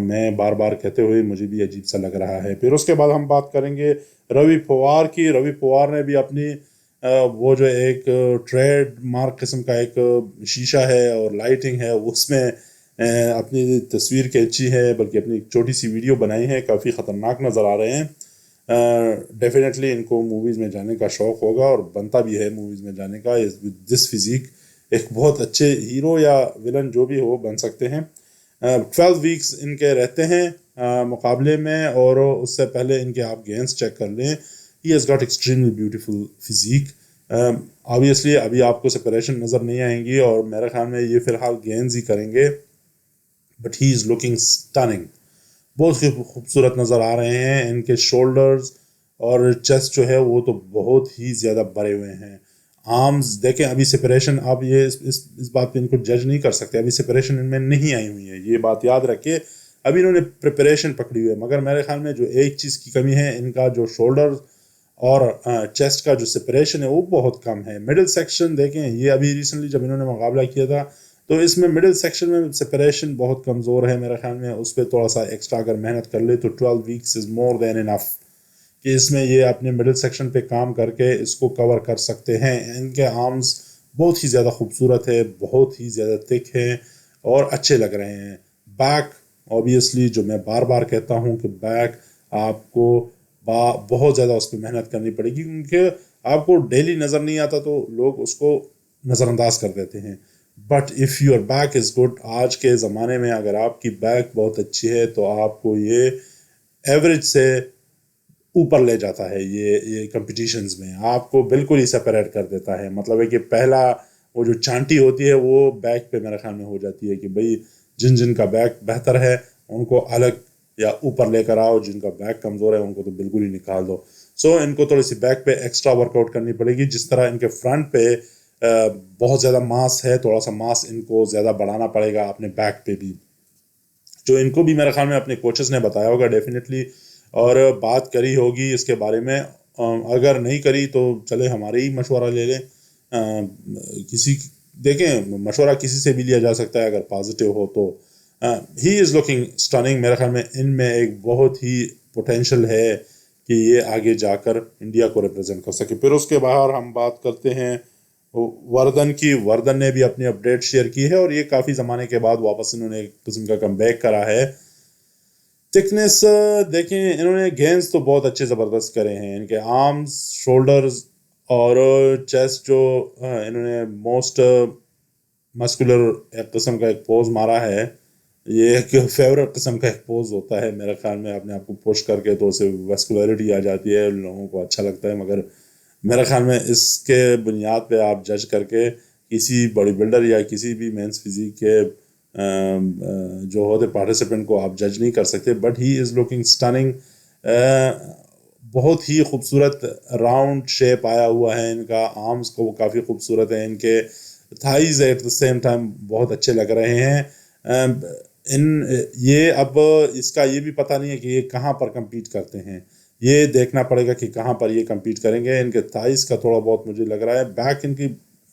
میں بار بار کہتے ہوئے مجھے بھی عجیب سا لگ رہا ہے. پھر اس کے بعد ہم بات کریں گے روی پوار کی. روی پوار نے بھی اپنی وہ جو ایک ٹریڈ مارک قسم کا ایک شیشہ ہے اور لائٹنگ ہے اس میں اپنی تصویر کھینچی ہے، بلکہ اپنی ایک چھوٹی سی ویڈیو بنائی ہے. کافی خطرناک نظر آ رہے ہیں. ڈیفینیٹلی ان کو موویز میں جانے کا شوق ہوگا اور بنتا بھی ہے موویز میں جانے کا. دس فزیک ایک بہت اچھے ہیرو یا ولن جو بھی ہو بن سکتے ہیں. 12 ویکس ان کے رہتے ہیں مقابلے میں، اور اس سے پہلے ان کے آپ گینز چیک کر لیں. He has got extremely beautiful physique. Obviously ابھی آپ کو سپریشن نظر نہیں آئیں گی اور میرے خیال میں یہ فی الحال گینز ہی کریں گے، but he is looking stunning. بہت ہی خوبصورت نظر آ رہے ہیں. ان کے شولڈرز اور چیسٹ جو ہے وہ تو بہت ہی زیادہ بڑے ہوئے ہیں. آرمز دیکھیں، ابھی سپریشن، آپ یہ اس بات پہ ان کو جج نہیں کر سکتے، ابھی سپریشن ان میں نہیں آئی ہوئی ہے، یہ بات یاد رکھیے. ابھی انہوں نے پریپریشن پکڑی ہوئی ہے، مگر میرے خیال میں جو ایک چیز کی کمی ہے، ان کا جو شولڈر اور چیسٹ کا جو سپریشن ہے وہ بہت کم ہے. مڈل سیکشن دیکھیں، یہ ابھی ریسنٹلی جب انہوں نے مقابلہ کیا تھا تو اس میں مڈل سیکشن میں سپریشن بہت کمزور ہے. میرے خیال میں اس پہ تھوڑا سا ایکسٹرا اگر محنت کر لے تو 12 ویکس از مور دین انف کہ اس میں یہ اپنے مڈل سیکشن پہ کام کر کے اس کو کور کر سکتے ہیں. ان کے آرمز بہت ہی زیادہ خوبصورت ہے، بہت ہی زیادہ تھک ہیں اور اچھے لگ رہے ہیں. بیک اوبیسلی جو میں بار بار کہتا ہوں کہ بیک آپ کو بہت زیادہ اس پہ محنت کرنی پڑے گی، کیونکہ آپ کو ڈیلی نظر نہیں آتا تو لوگ اس کو نظر انداز کر دیتے ہیں. But if your back is good, آج کے زمانے میں اگر آپ کی بیک بہت اچھی ہے تو آپ کو یہ ایوریج سے اوپر لے جاتا ہے. یہ کمپٹیشنز میں آپ کو بالکل ہی سپریٹ کر دیتا ہے. مطلب ہے کہ پہلا وہ جو چانٹی ہوتی ہے وہ بیک پہ میرے خیال میں ہو جاتی ہے کہ بھئی جن کا بیک بہتر ہے ان کو الگ یا اوپر لے کر آؤ، جن کا بیک کمزور ہے ان کو تو بالکل ہی نکال دو. سو ان کو تھوڑی سی بیک پہ ایکسٹرا ورک آؤٹ کرنی پڑے گی. جس طرح ان کے فرنٹ پہ بہت زیادہ ماس ہے، تھوڑا سا ماس ان کو زیادہ بڑھانا پڑے گا اپنے بیک پہ بھی، جو ان کو بھی میرے خیال میں اپنے کوچز نے بتایا ہوگا ڈیفینیٹلی، اور بات کری ہوگی اس کے بارے میں. اگر نہیں کری تو چلے ہمارے ہی مشورہ لے لیں. کسی دیکھیں، مشورہ کسی سے بھی لیا جا سکتا ہے اگر پازیٹیو ہو تو. ہی از لوکنگ اسٹننگ. میرے خیال میں ان میں ایک بہت ہی پوٹینشیل ہے کہ یہ آگے جا کر انڈیا کو ریپرزینٹ کر سکے. پھر اس کے باہر ہم بات کرتے ہیں وردن کی. وردن نے بھی اپنی اپڈیٹ شیئر کی ہے اور یہ کافی زمانے کے بعد واپس انہوں نے ایک قسم کا کم بیک کرا ہے. تھکنیس دیکھیں، انہوں نے گینز تو بہت اچھے زبردست کرے ہیں. ان کے آرمز، شولڈرز اور چیسٹ جو انہوں نے موسٹ مسکولر ایک قسم کا ایک پوز مارا ہے. یہ ایک فیوریٹ قسم کا ایک پوز ہوتا ہے میرے خیال میں. اپنے آپ کو پوش کر کے تو اسے ویسکولیرٹی آ جاتی ہے، لوگوں کو اچھا لگتا ہے. مگر میرے خیال میں اس کے بنیاد پہ آپ جج کر کے کسی باڈی بلڈر یا کسی بھی مینس فزیک کے جو ہوتے پارٹیسپینٹ کو آپ جج نہیں کر سکتے. But he is looking stunning. بہت ہی خوبصورت راؤنڈ شیپ آیا ہوا ہے ان کا. آرمز کو کافی خوبصورت ہے. ان کے thighs at the same time بہت اچھے لگ رہے ہیں. یہ اب اس کا یہ بھی پتہ نہیں ہے کہ یہ کہاں پر کمپیٹ کرتے ہیں. یہ دیکھنا پڑے گا کہ کہاں پر یہ کمپیٹ کریں گے. ان کے تھائیز کا تھوڑا بہت مجھے لگ رہا ہے. بیک ان کی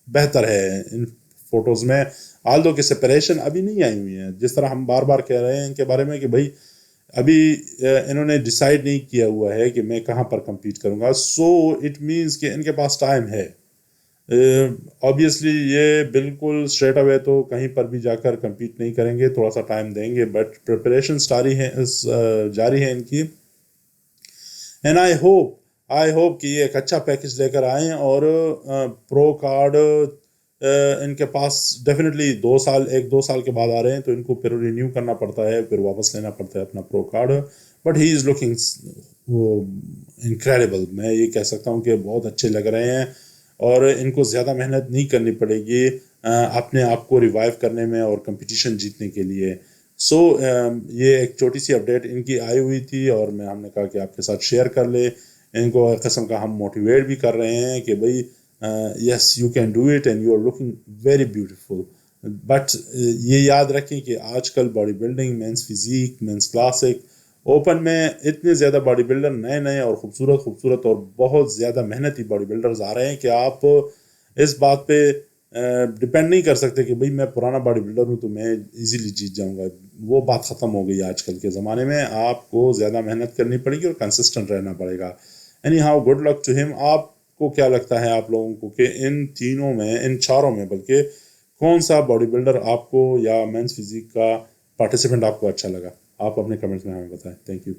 بہتر ہے ان فوٹوز میں، آلدو کہ سپریشن ابھی نہیں آئی ہوئی ہیں. جس طرح ہم بار بار کہہ رہے ہیں ان کے بارے میں کہ بھائی ابھی انہوں نے ڈیسائیڈ نہیں کیا ہوا ہے کہ میں کہاں پر کمپیٹ کروں گا. سو اٹ مینس کہ ان کے پاس ٹائم ہے. آبویسلی یہ بالکل اسٹریٹ اوے تو کہیں پر بھی جا کر کمپیٹ نہیں کریں گے، تھوڑا سا ٹائم دیں گے. بٹ پریپریشن جاری ہے ان کی. اینڈ آئی ہوپ کہ یہ ایک اچھا پیکج لے کر آئیں اور پرو کارڈ ان کے پاس ڈیفینیٹلی 2 سال کے بعد آ رہے ہیں تو ان کو پھر رینیو کرنا پڑتا ہے، پھر واپس لینا پڑتا ہے اپنا pro card. But he is looking incredible. میں یہ کہہ سکتا ہوں کہ بہت اچھے لگ رہے ہیں اور ان کو زیادہ محنت نہیں کرنی پڑے گی اپنے آپ کو ریوائیو کرنے میں اور کمپٹیشن جیتنے کے لیے. سو یہ ایک چھوٹی سی اپڈیٹ ان کی آئی ہوئی تھی اور ہم نے کہا کہ آپ کے ساتھ شیئر کر لیں. ان کو ایک قسم کا ہم موٹیویٹ بھی کر رہے ہیں کہ بھائی yes you can do it and you are looking very beautiful. But یہ یاد رکھیں کہ آج کل body building, men's physique, men's classic, open میں اتنے زیادہ باڈی بلڈر نئے اور خوبصورت اور بہت زیادہ محنتی باڈی بلڈرز آ رہے ہیں کہ آپ اس بات پہ ڈپینڈ نہیں کر سکتے کہ بھئی میں پرانا باڈی بلڈر ہوں تو میں ایزیلی جیت جاؤں گا. وہ بات ختم ہو گئی آج کل کے زمانے میں. آپ کو زیادہ محنت کرنی پڑے گی اور کنسسٹنٹ رہنا پڑے گا. Anyhow good luck to ہم. آپ کو کیا لگتا ہے آپ لوگوں کو کہ ان تینوں میں، ان چاروں میں بلکہ، کون سا باڈی بلڈر آپ کو یا مینس فزیک کا پارٹیسپینٹ آپ کو اچھا لگا؟ آپ اپنے کمنٹس میں ہمیں بتائیں. Thank you.